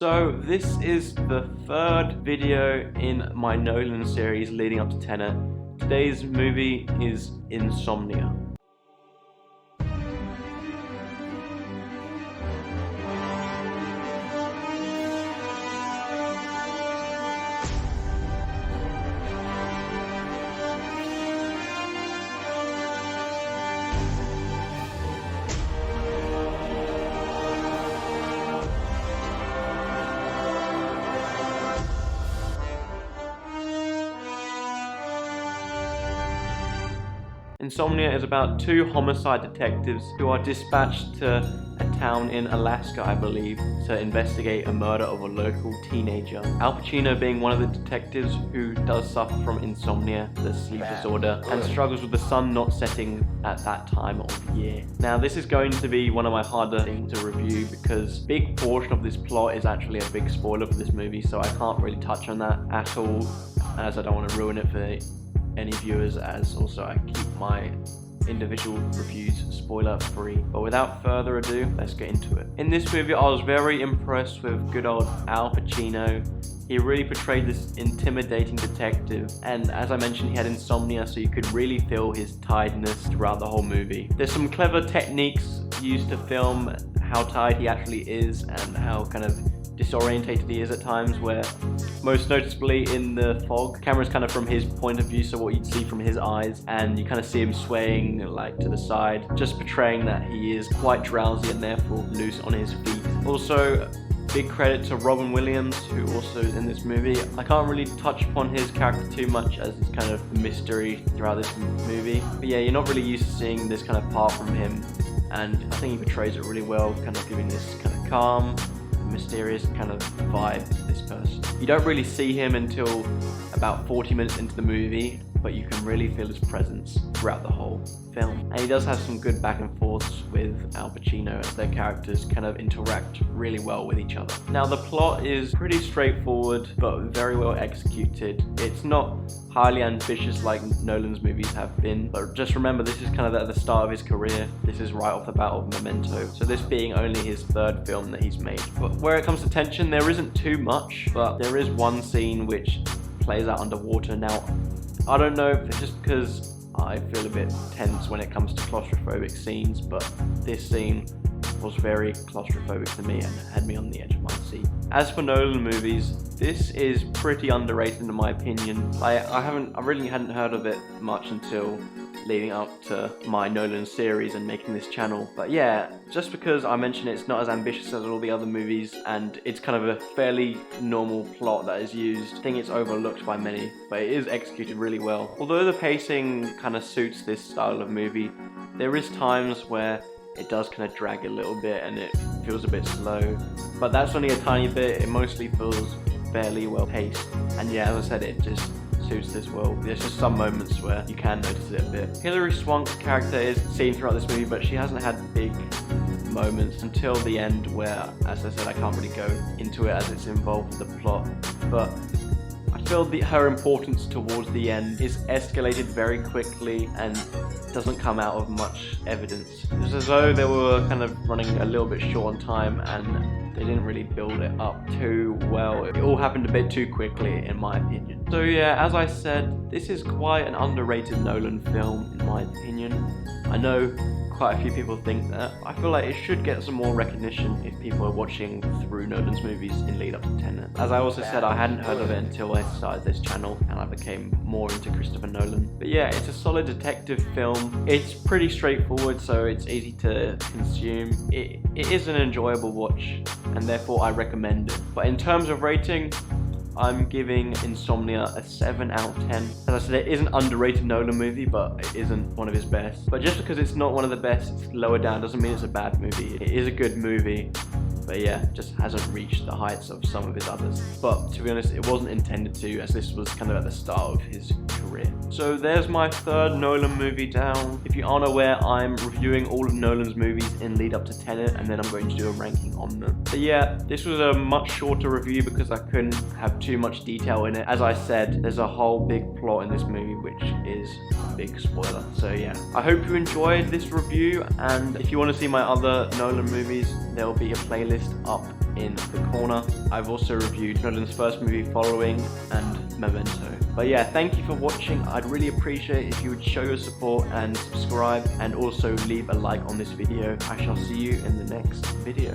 So this is the third video in my Nolan series leading up to Tenet. Today's movie is Insomnia. Insomnia is about two homicide detectives who are dispatched to a town in Alaska, I believe, to investigate a murder of a local teenager. Al Pacino being one of the detectives who does suffer from insomnia, the sleep disorder, and struggles with the sun not setting at that time of year. Now, this is going to be one of my harder things to review because a big portion of this plot is actually a big spoiler for this movie, so I can't really touch on that at all, as I don't want to ruin it for any viewers, as also I keep my individual reviews spoiler free. But without further ado, let's get into it. In this movie, I was very impressed with good old Al Pacino. He really portrayed this intimidating detective, and as I mentioned, he had insomnia, so you could really feel his tiredness throughout the whole movie. There's some clever techniques used to film how tired he actually is and how kind of disorientated he is at times, where most noticeably in the fog, camera's kind of from his point of view, so what you'd see from his eyes, and you kind of see him swaying like to the side, just portraying that he is quite drowsy and therefore loose on his feet. Also, big credit to Robin Williams, who also is in this movie. I can't really touch upon his character too much, as it's kind of a mystery throughout this movie, but yeah, you're not really used to seeing this kind of part from him, and I think he portrays it really well, kind of giving this kind of calm, mysterious kind of vibe to this person. You don't really see him until about 40 minutes into the movie, but you can really feel his presence throughout the whole film. And he does have some good back and forths with Al Pacino, as their characters kind of interact really well with each other. Now, the plot is pretty straightforward, but very well executed. It's not highly ambitious like Nolan's movies have been, but just remember, this is kind of at the start of his career. This is right off the bat of Memento, so this being only his third film that he's made. But where it comes to tension, there isn't too much, but there is one scene which plays out underwater. Now, I don't know if it's just because I feel a bit tense when it comes to claustrophobic scenes, but this scene was very claustrophobic to me and had me on the edge of my seat. As for Nolan movies, this is pretty underrated in my opinion. I really hadn't heard of it much until leading up to my Nolan series and making this channel. But yeah, just because I mentioned it's not as ambitious as all the other movies and it's kind of a fairly normal plot that is used, I think it's overlooked by many, but it is executed really well. Although the pacing kind of suits this style of movie, there is times where it does kind of drag a little bit and it feels a bit slow, but that's only a tiny bit. It mostly feels fairly well paced, and yeah, as I said, it just suits this well. There's just some moments where you can notice it a bit. Hilary Swank's character is seen throughout this movie, but she hasn't had big moments until the end, where, as I said, I can't really go into it as it's involved with the plot, but I feel her importance towards the end is escalated very quickly and doesn't come out of much evidence. It's as though they were kind of running a little bit short on time and they didn't really build it up too well. It all happened a bit too quickly, in my opinion. So yeah, as I said, this is quite an underrated Nolan film, in my opinion. I know quite a few people think that. I feel like it should get some more recognition if people are watching through Nolan's movies in lead up to Tenet. As I also said, I hadn't heard of it until I started this channel and I became more into Christopher Nolan. But yeah, it's a solid detective film. It's pretty straightforward, so it's easy to consume. It is an enjoyable watch, and therefore I recommend it. But in terms of rating, I'm giving Insomnia a 7 out of 10. As I said, it is an underrated Nolan movie, but it isn't one of his best. But just because it's not one of the best, it's lower down, doesn't mean it's a bad movie. It is a good movie, but yeah, just hasn't reached the heights of some of his others. But to be honest, it wasn't intended to, as this was kind of at the start of his career. So there's my third Nolan movie down. If you aren't aware, I'm reviewing all of Nolan's movies in lead up to Tenet, and then I'm going to do a ranking on them. So yeah, this was a much shorter review because I couldn't have too much detail in it. As I said, there's a whole big plot in this movie, which is a big spoiler. So yeah, I hope you enjoyed this review, and if you want to see my other Nolan movies, there will be a playlist playlist up in the corner. I've also reviewed Nolan's first movie, Following, and Memento. But yeah, thank you for watching. I'd really appreciate it if you would show your support and subscribe, and also leave a like on this video. I shall see you in the next video.